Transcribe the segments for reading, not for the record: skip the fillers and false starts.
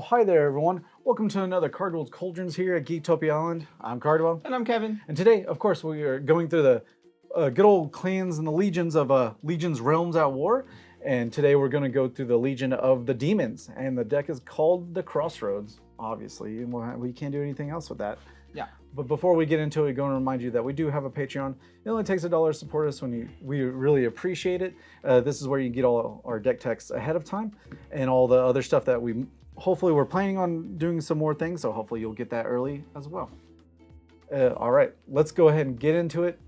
Oh, hi there, everyone. Welcome to another Cardwell's Cauldrons here at Geektopia Island. I'm Cardwell. And I'm Kevin. And today, of course, we are going through the good old clans and the legions of Legion's Realms at War. And today we're going to go through the Legion of the Demons. And the deck is called the Crossroads, obviously. And we can't do anything else with that. Yeah. But before we get into it, going to remind you that we do have a Patreon. It only takes $1 to support us we really appreciate it. This is where you get all our deck techs ahead of time and all the other stuff that hopefully we're planning on doing some more things. So hopefully you'll get that early as well. All right, let's go ahead and get into it.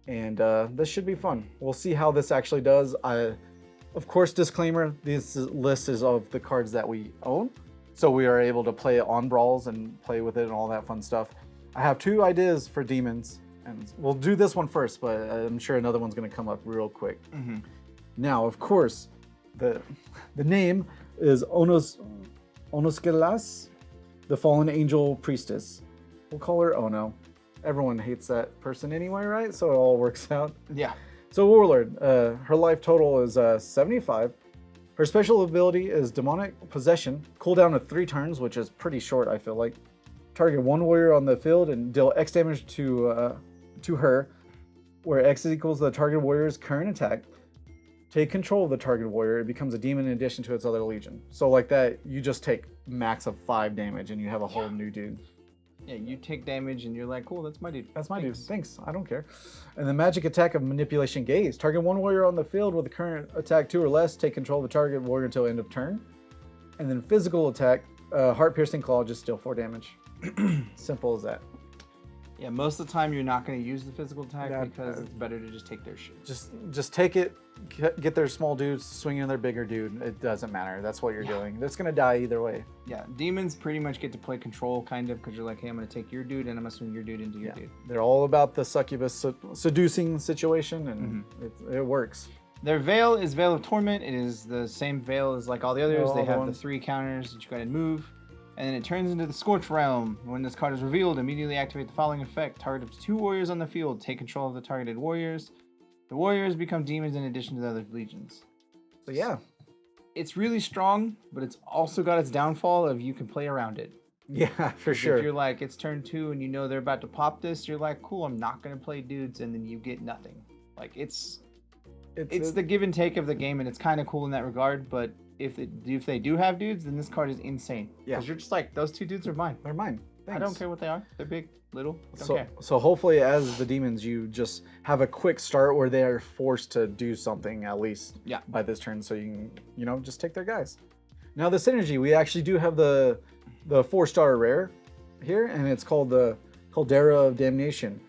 And this should be fun. We'll see how this actually does. Of course, disclaimer, this list is of the cards that we own. So we are able to play it on Brawls and play with it and all that fun stuff. I have two ideas for demons, and we'll do this one first, but I'm sure another one's going to come up real quick. Mm-hmm. Now, of course, the name is Onoskelis, the fallen angel priestess. We'll call her Ono. Everyone hates that person anyway, right? So it all works out. Yeah. So Warlord, her life total is 75. Her special ability is demonic possession, cooldown of 3 turns, which is pretty short, I feel like. Target one warrior on the field and deal X damage to her, where X equals the target warrior's current attack. Take control of the target warrior. It becomes a demon in addition to its other legion. So like that, you just take max of 5 damage and you have a whole new dude. Yeah, you take damage and you're like, cool, that's my dude. That's my dude. Thanks. I don't care. And the magic attack of manipulation gaze. Target one warrior on the field with the current attack 2 or less. Take control of the target warrior until end of turn. And then physical attack, heart piercing claw, just deal 4 damage. Simple as that. Yeah, most of the time you're not going to use the physical attack because it's better to just take their shit. Just take it, get their small dudes, swing in their bigger dude. It doesn't matter. That's what you're doing. That's going to die either way. Yeah, demons pretty much get to play control kind of because you're like, hey, I'm going to take your dude and I'm going to swing your dude into your dude. They're all about the succubus seducing situation and it works. Their veil is Veil of Torment. It is the same veil as like all the others. They have the 3 counters that you go ahead and move. And then it turns into the Scorch realm. When this card is revealed, immediately activate the following effect. Target up to 2 warriors on the field. Take control of the targeted warriors. The warriors become demons in addition to the other legions. So yeah. It's really strong, but it's also got its downfall of you can play around it. Yeah, for sure. If you're like, it's turn 2 and you know they're about to pop this, you're like, cool, I'm not going to play dudes, and then you get nothing. Like, it's the give and take of the game, and it's kind of cool in that regard, but if they do have dudes, then this card is insane. Yeah. Because you're just like, those 2 dudes are mine. They're mine. Thanks. I don't care what they are. They're big, little. So hopefully as the demons, you just have a quick start where they are forced to do something at least by this turn. So you can, just take their guys. Now the synergy, we actually do have the 4-star rare here, and it's called the Caldera of Damnation.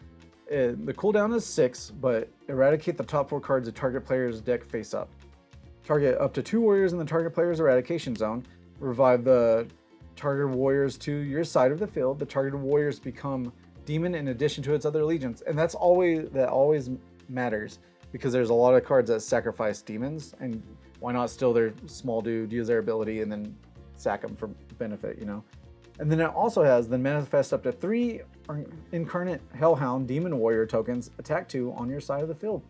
The cooldown is 6, but eradicate the top 4 cards of target player's deck face up. Target up to 2 warriors in the target player's eradication zone. Revive the target warriors to your side of the field. The targeted warriors become demon in addition to its other legions. And that always matters because there's a lot of cards that sacrifice demons, and why not steal their small dude, use their ability, and then sack them for benefit, And then it also has the manifest up to 3 incarnate Hellhound demon warrior tokens, attack 2 on your side of the field.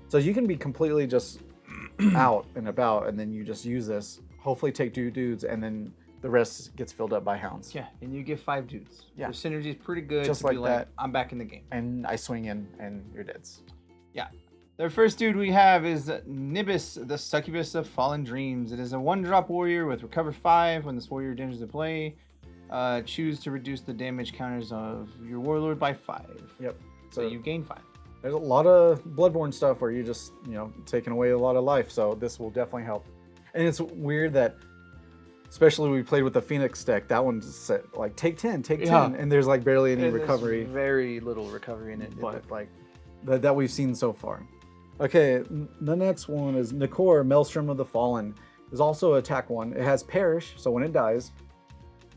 So you can be completely just out and about, and then you just use this, hopefully take 2 dudes, and then the rest gets filled up by hounds. Yeah, and you get 5 dudes. Yeah. The synergy is pretty good. Just like that. I'm back in the game. And I swing in, and you're dead. Yeah. The first dude we have is Nybbas, the Succubus of Fallen Dreams. It is a 1-drop warrior with Recover 5. When this warrior enters the play, choose to reduce the damage counters of your Warlord by 5. Yep. So you gain 5. There's a lot of Bloodborne stuff where you're just, taking away a lot of life. So this will definitely help. And it's weird that, especially we played with the Phoenix deck, that one's set, like, take 10, and there's like barely any recovery. Very little recovery in it. But like that we've seen so far. Okay, the next one is Nicor, Maelstrom of the Fallen. Is also attack 1. It has Perish, so when it dies,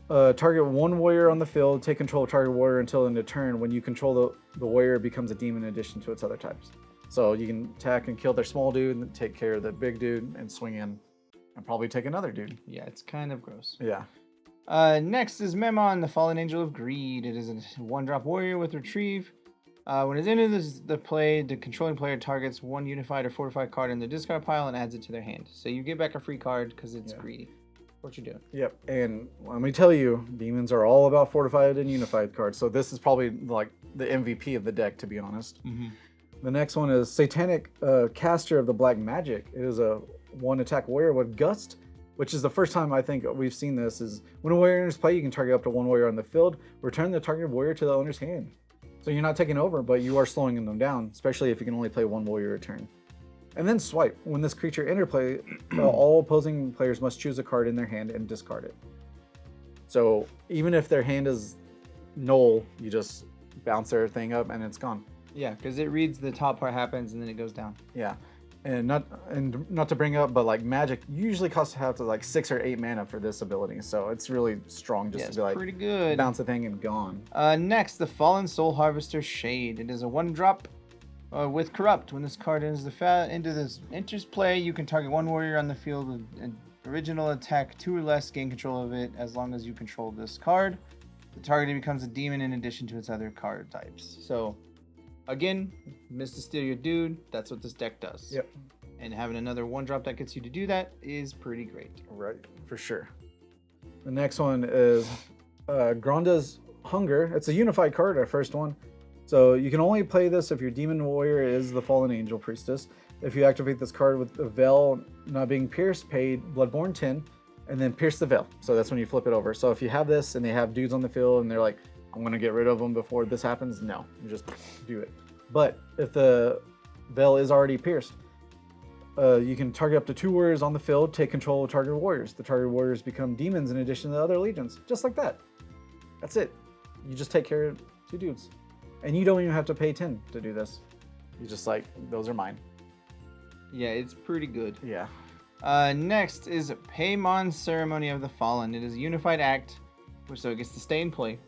target 1 warrior on the field, take control of target warrior until end of turn. When you control the warrior, it becomes a demon in addition to its other types. So you can attack and kill their small dude, and take care of the big dude, and swing in, and probably take another dude. Yeah, it's kind of gross. Yeah. Next is Mammon, the Fallen Angel of Greed. It is a 1-drop warrior with Retrieve. When it's into the play, the controlling player targets 1 unified or fortified card in the discard pile and adds it to their hand. So you get back a free card because it's greedy. what you're doing. Yep, and let me tell you, demons are all about fortified and unified cards. So this is probably like the MVP of the deck, to be honest. Mm-hmm. The next one is Satanic Caster of the Black Magic. It is a 1-attack warrior with Gust, which is the first time I think we've seen this. Is when a warrior enters play, you can target up to 1 warrior on the field. Return the targeted warrior to the owner's hand. So you're not taking over, but you are slowing them down, especially if you can only play 1 warrior a turn. And then swipe. When this creature enters play, all opposing players must choose a card in their hand and discard it. So even if their hand is null, you just bounce their thing up and it's gone. Yeah, because it reads the top part happens and then it goes down. Yeah, and not to bring up, but like magic usually costs have to like 6 or 8 mana for this ability, so it's really strong just to be like pretty good. Bounce a thing and gone. Next, the Fallen Soul Harvester Shade. It is a 1-drop with Corrupt. When this card enters play, you can target 1 warrior on the field with an original attack 2 or less, gain control of it as long as you control this card. The target becomes a demon in addition to its other card types. So. Again, Mr. Steal Your Dude, that's what this deck does. Yep. And having another 1-drop that gets you to do that is pretty great. Right, for sure. The next one is Granda's Hunger. It's a unified card, our first one. So you can only play this if your demon warrior is the Fallen Angel Priestess. If you activate this card with the Veil not being pierced, pay Bloodborne 10, and then pierce the Veil. So that's when you flip it over. So if you have this and they have dudes on the field and they're like, I'm going to get rid of them before this happens. No, you just do it. But if the Veil is already pierced, you can target up to 2 warriors on the field, take control of target warriors. The target warriors become demons in addition to the other legions. Just like that. That's it. You just take care of 2 dudes. And you don't even have to pay 10 to do this. You just like, those are mine. Yeah, it's pretty good. Yeah. Next is Paymon Ceremony of the Fallen. It is a unified act, so it gets to stay in play.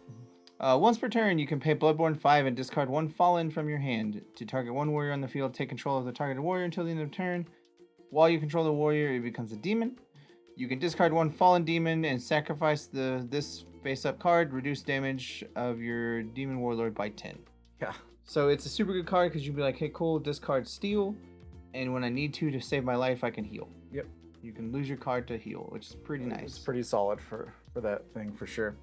Once per turn, you can pay Bloodborne 5 and discard 1 Fallen from your hand. To target 1 warrior on the field, take control of the targeted warrior until the end of turn. While you control the warrior, it becomes a demon. You can discard 1 Fallen Demon and sacrifice this face-up card. Reduce damage of your Demon Warlord by 10. Yeah. So it's a super good card because you'd be like, hey, cool, discard Steal. And when I need to save my life, I can heal. Yep. You can lose your card to heal, which is pretty nice. It's pretty solid for that thing, for sure.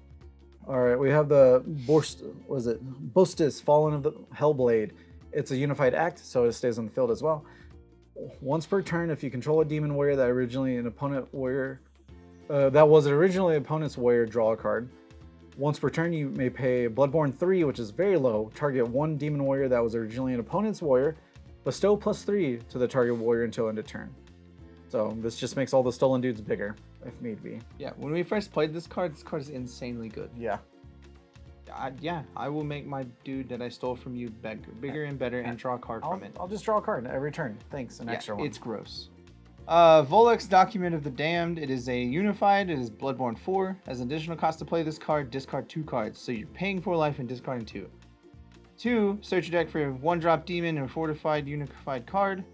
All right, we have the Botis, Fallen of the Hellblade. It's a unified act, so it stays on the field as well. Once per turn, if you control a demon warrior that was originally an opponent's warrior, draw a card. Once per turn, you may pay Bloodborne 3, which is very low. Target 1 demon warrior that was originally an opponent's warrior. Bestow +3 to the target warrior until end of turn. So this just makes all the stolen dudes bigger, if need be. Yeah, when we first played this card is insanely good. Yeah. I will make my dude that I stole from you bigger and better and draw a card from it. I'll just draw a card every turn. Thanks, an extra one. It's gross. Vollex, Document of the Damned. It is a unified. It is Bloodborne 4. As an additional cost to play this card, discard 2 cards. So you're paying 4 life and discarding 2. 2, search your deck for a 1-drop demon and a fortified unified card.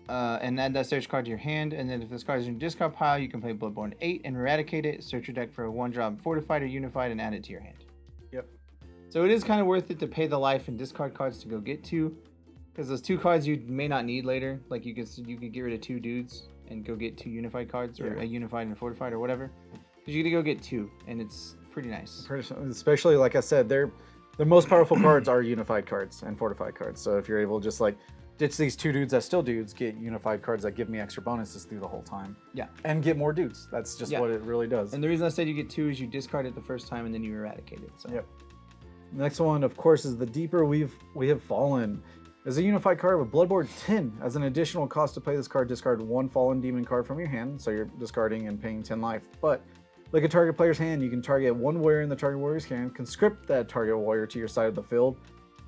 And add that search card to your hand. And then if this card is in your discard pile, you can play Bloodborne 8 and eradicate it. Search your deck for a 1-drop fortified or unified and add it to your hand. Yep. So it is kind of worth it to pay the life and discard cards to go get 2. Because those 2 cards you may not need later. Like you could get rid of 2 dudes and go get 2 unified cards, or a unified and a fortified or whatever. Because you get to go get 2, and it's pretty nice. Especially, like I said, the most powerful cards are unified cards and fortified cards. So if you're able to just like ditch these 2 dudes that still dudes, get unified cards that give me extra bonuses through the whole time. Yeah. And get more dudes. That's just what it really does. And the reason I said you get 2 is you discard it the first time and then you eradicate it. So. Yep. Next one, of course, is the Deeper We Have Fallen. As a unified card with Bloodborne 10. As an additional cost to play this card, discard 1 Fallen Demon card from your hand. So you're discarding and paying 10 life. But like a target player's hand, you can target 1 warrior in the target warrior's hand, conscript that target warrior to your side of the field.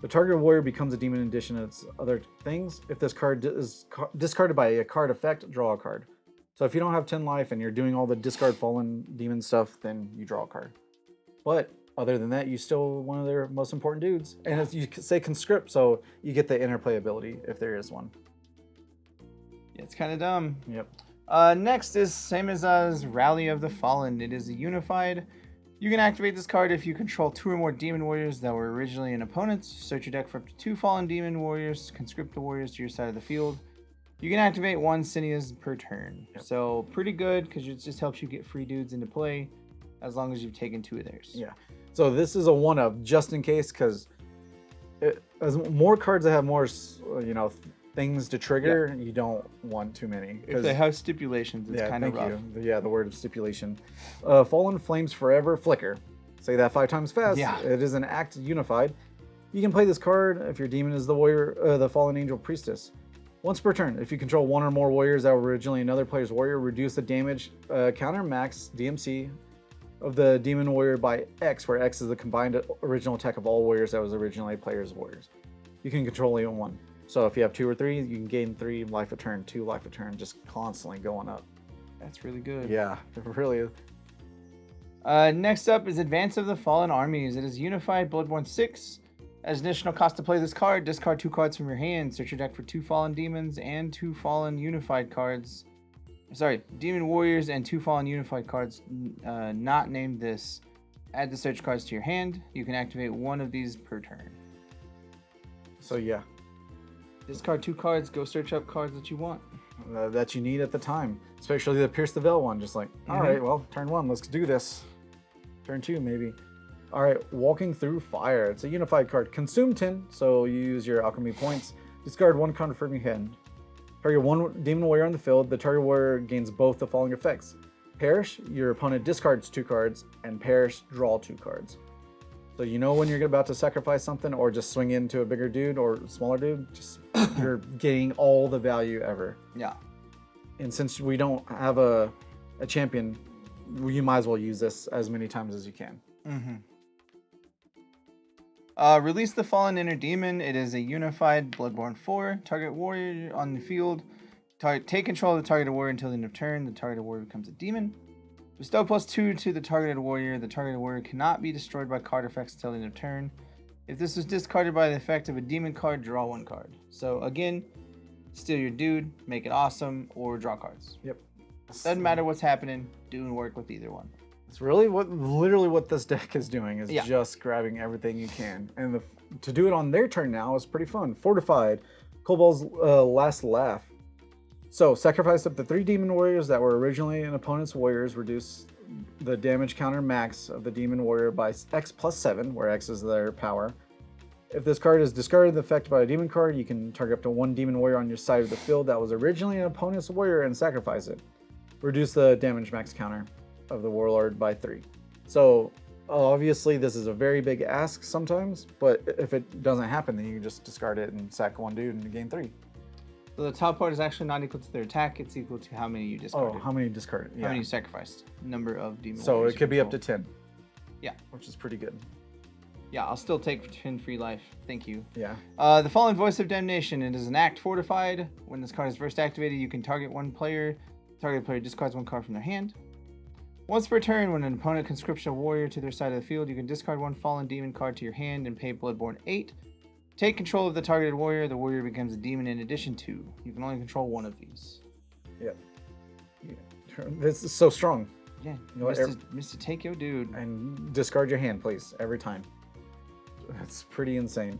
The target warrior becomes a demon in addition to its other things. If this card is discarded by a card effect, draw a card. So if you don't have 10 life and you're doing all the discard Fallen Demon stuff, then you draw a card. But other than that, you still one of their most important dudes. And as you say conscript, so you get the interplay ability if there is one. Yeah, it's kind of dumb. Yep. Next is Semiaza's Rally of the Fallen. It is a unified. You can activate this card if you control 2 or more demon warriors that were originally an opponent's. Search your deck for up to 2 fallen demon warriors. Conscript the warriors to your side of the field. You can activate 1 Semiaza per turn. Yep. So pretty good because it just helps you get free dudes into play as long as you've taken 2 of theirs. Yeah. So this is a 1-up just in case, because as more cards that have more, things to trigger, you don't want too many. If they have stipulations, it's kind of rough. Yeah, the word of stipulation. Fallen Flames Forever Flicker. Say that 5 times fast. Yeah. It is an act unified. You can play this card if your demon is the warrior, the Fallen Angel Priestess. Once per turn, if you control 1 or more warriors that were originally another player's warrior, reduce the damage counter max DMC of the demon warrior by X, where X is the combined original attack of all warriors that was originally a player's warriors. You can control even 1. So if you have 2 or 3, you can gain 3 life a turn, 2 life a turn, just constantly going up. That's really good. Yeah, it really is. Next up is Advance of the Fallen Armies. It is unified Bloodborne 6. As additional cost to play this card, discard 2 cards from your hand. Search your deck for 2 Fallen Demons and 2 Fallen Unified cards. Sorry, Demon Warriors and 2 Fallen Unified cards not named this. Add the search cards to your hand. You can activate 1 of these per turn. So yeah. Discard 2 cards, go search up cards that you want. That you need at the time. Especially the Pierce the Veil one. Just like, all right, well, turn 1, let's do this. Turn 2, maybe. All right, Walking Through Fire. It's a unified card. Consume 10, so you use your alchemy points. Discard 1 card from your hand. Target 1 demon warrior on the field. The target warrior gains both the following effects. Perish, your opponent discards 2 cards, and perish, draw 2 cards. So you know when you're about to sacrifice something or just swing into a bigger dude or smaller dude, just you're getting all the value ever. Yeah. And since we don't have a champion, you might as well use this as many times as you can. Mm-hmm. Release the Fallen Inner Demon. It is a unified Bloodborne 4. Target warrior on the field. Take control of the targeted warrior until the end of turn. The targeted warrior becomes a demon. Bestow +2 to the targeted warrior. The targeted warrior cannot be destroyed by card effects until the end of turn. If this was discarded by the effect of a demon card, draw 1 card. So again, steal your dude, make it awesome, or draw cards. Yep. Doesn't matter what's happening, do and work with either one. It's really literally what this deck is doing is just grabbing everything you can. And to do it on their turn now is pretty fun. Fortified, Kobol's Last Laugh. So sacrifice up to 3 demon warriors that were originally an opponent's warriors. Reduce the damage counter max of the demon warrior by X +7, where X is their power. If this card is discarded the effect by a demon card, you can target up to 1 demon warrior on your side of the field that was originally an opponent's warrior and sacrifice it. Reduce the damage max counter of the Warlord by 3. So obviously this is a very big ask sometimes, but if it doesn't happen, then you can just discard it and sack 1 dude and gain 3. So the top part is actually not equal to their attack, it's equal to how many you discarded. Oh, how many you discarded? Yeah. How many you sacrificed. Number of demon So warriors it could be up to control. 10. Yeah. Which is pretty good. Yeah, I'll still take 10 free life. Thank you. Yeah. The Fallen Voice of Damnation. It is an act fortified. When this card is first activated, you can target 1 player. Target player discards 1 card from their hand. Once per turn, when an opponent conscripts a warrior to their side of the field, you can discard 1 fallen demon card to your hand and pay Bloodborne 8. Take control of the targeted warrior. The warrior becomes a demon in addition to. You can only control 1 of these. Yep. Yeah. This is so strong. Yeah, You know what, Mr. Take your dude. And discard your hand, please, every time. That's pretty insane.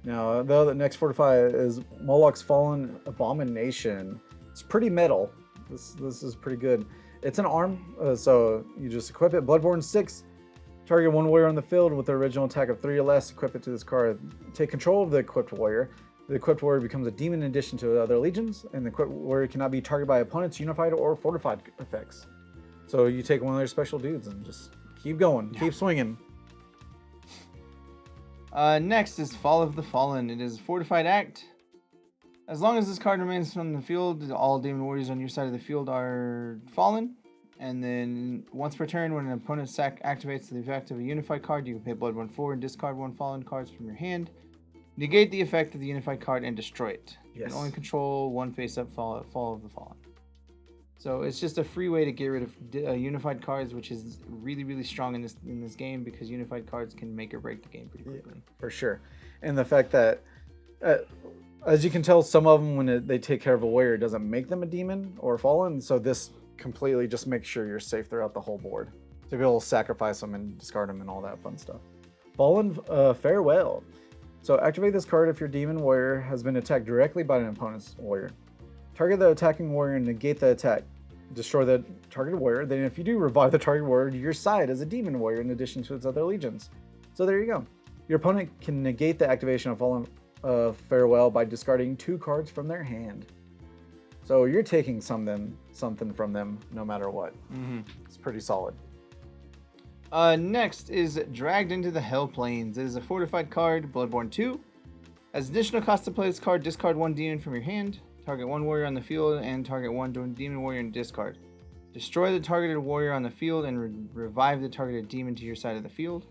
Now, the next fortify is Moloch's Fallen Abomination. It's pretty metal. This is pretty good. It's an arm, so you just equip it. Bloodborne 6. Target 1 warrior on the field with the original attack of 3 or less. Equip it to this card. Take control of the equipped warrior. The equipped warrior becomes a demon in addition to other legions, and the equipped warrior cannot be targeted by opponents' unified or fortified effects. So you take one of their special dudes and just keep going, keep swinging. Next is Fall of the Fallen. It is a fortified act. As long as this card remains on the field, all demon warriors on your side of the field are fallen. And then once per turn, when an opponent activates the effect of a unified card, you can pay Bloodborne 4 and discard 1 fallen cards from your hand. Negate the effect of the unified card and destroy it. You can only control 1 face-up Fall of the Fallen. So it's just a free way to get rid of unified cards, which is really, really strong in this game because unified cards can make or break the game pretty quickly. Yeah, for sure. And the fact that, as you can tell, some of them, when they take care of a warrior, it doesn't make them a demon or fallen. So this completely just makes sure you're safe throughout the whole board. To be able to sacrifice them and discard them and all that fun stuff. Fallen Farewell. So activate this card if your demon warrior has been attacked directly by an opponent's warrior. Target the attacking warrior and negate the attack. Destroy the targeted warrior. Then if you do, revive the target warrior to your side as a demon warrior in addition to its other legions. So there you go. Your opponent can negate the activation of Fallen Farewell by discarding 2 cards from their hand. So you're taking something from them no matter what. It's pretty solid. Next is Dragged into the Hell Plains. It is a fortified card, Bloodborne 2. As additional cost to play this card, discard 1 demon from your hand. Target 1 warrior on the field and target 1 demon warrior and discard. Destroy the targeted warrior on the field and revive the targeted demon to your side of the field.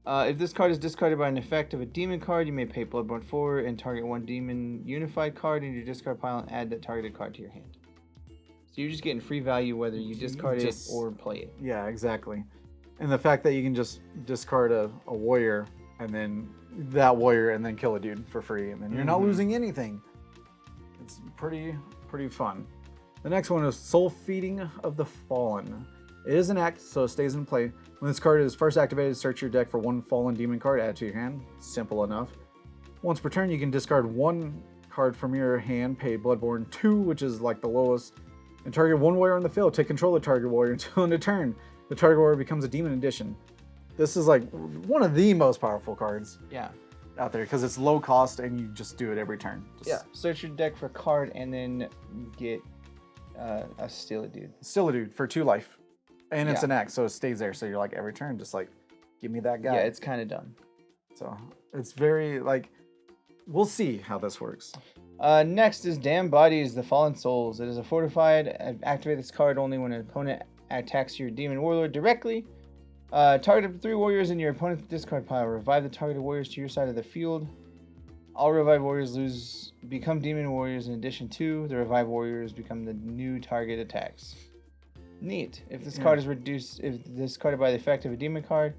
If this card is discarded by an effect of a demon card, you may pay Bloodborne 4 and target 1 demon unified card in your discard pile and add that targeted card to your hand. So you're just getting free value whether you discard it or play it. Yeah, exactly. And the fact that you can just discard a warrior and then that warrior and then kill a dude for free and then you're not losing anything. It's pretty fun. The next one is Soul Feeding of the Fallen. It is an act, so it stays in play. When this card is first activated, search your deck for 1 fallen demon card, add to your hand. Simple enough. Once per turn, you can discard 1 card from your hand, pay Bloodborne 2, which is like the lowest, and target 1 warrior on the field. Take control of the target warrior until end of turn. The target warrior becomes a demon addition. This is like one of the most powerful cards out there because it's low cost and you just do it every turn. Search your deck for a card and then get a Steal a Dude. Steal a Dude for 2 life. And it's an act, so it stays there. So you're like every turn, just like, give me that guy. Yeah, it's kind of done. So it's very like, we'll see how this works. Next is Damned Bodies, the Fallen Souls. It is a fortified. Activate this card only when an opponent attacks your demon warlord directly. Target 3 warriors in your opponent's discard pile. Revive the targeted warriors to your side of the field. All revived warriors become demon warriors in addition to the revived warriors become the new target attacks. Neat. If this card is discarded by the effect of a demon card,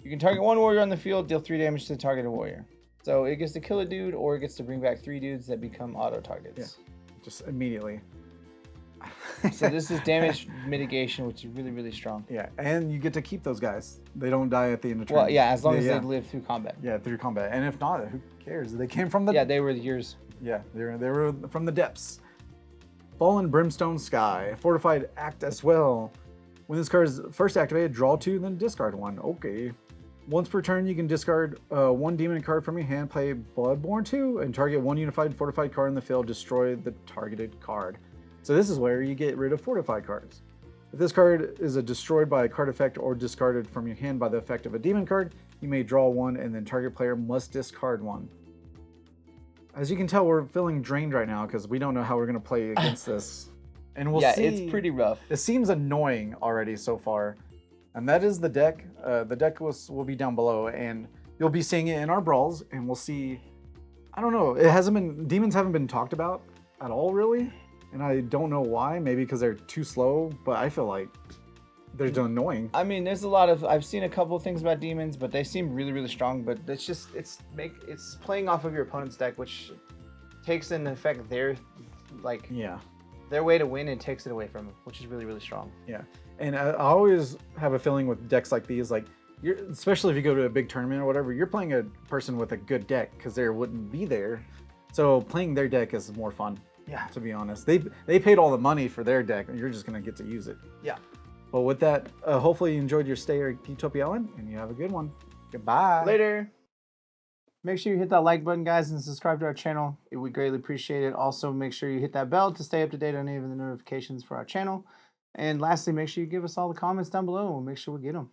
you can target 1 warrior on the field, deal 3 damage to the targeted warrior. So it gets to kill a dude, or it gets to bring back 3 dudes that become auto targets. Yeah, just immediately. So this is damage mitigation, which is really, really strong. Yeah, and you get to keep those guys. They don't die at the end of turn. Well, yeah, as long as they live through combat. Yeah, through combat. And if not, who cares? They came from the... Yeah, they were yours. Yeah, they were from the depths. Fallen Brimstone Sky, fortified act as well. When this card is first activated, draw 2, then discard 1. Okay. Once per turn, you can discard 1 demon card from your hand, play Bloodborne 2, and target 1 unified fortified card in the field, destroy the targeted card. So this is where you get rid of fortified cards. If this card is destroyed by a card effect or discarded from your hand by the effect of a demon card, you may draw 1 and then target player must discard 1. As you can tell, we're feeling drained right now because we don't know how we're going to play against this. And we'll see. Yeah, it's pretty rough. It seems annoying already so far. And that is the deck. The deck will be down below, and you'll be seeing it in our brawls, and we'll see. I don't know. Demons haven't been talked about at all, really. And I don't know why. Maybe because they're too slow, but I feel like they're just annoying. I mean, there's a lot of... I've seen a couple of things about demons, but they seem really, really strong. But it's playing off of your opponent's deck, which takes into effect their way to win and takes it away from them, which is really, really strong. Yeah, and I always have a feeling with decks like these, like especially if you go to a big tournament or whatever, you're playing a person with a good deck because they wouldn't be there. So playing their deck is more fun. Yeah, to be honest, they paid all the money for their deck, and you're just gonna get to use it. Yeah. But with that, hopefully you enjoyed your stay at Geektopia Island, and you have a good one. Goodbye. Later. Make sure you hit that like button, guys, and subscribe to our channel. It would greatly appreciate it. Also, make sure you hit that bell to stay up to date on any of the notifications for our channel. And lastly, make sure you give us all the comments down below, and we'll make sure we get them.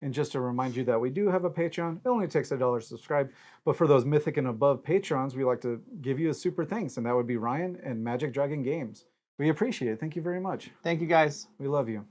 And just to remind you that we do have a Patreon. It only takes $1 to subscribe. But for those Mythic and above Patrons, we like to give you a super thanks, and that would be Ryan and Magic Dragon Games. We appreciate it. Thank you very much. Thank you, guys. We love you.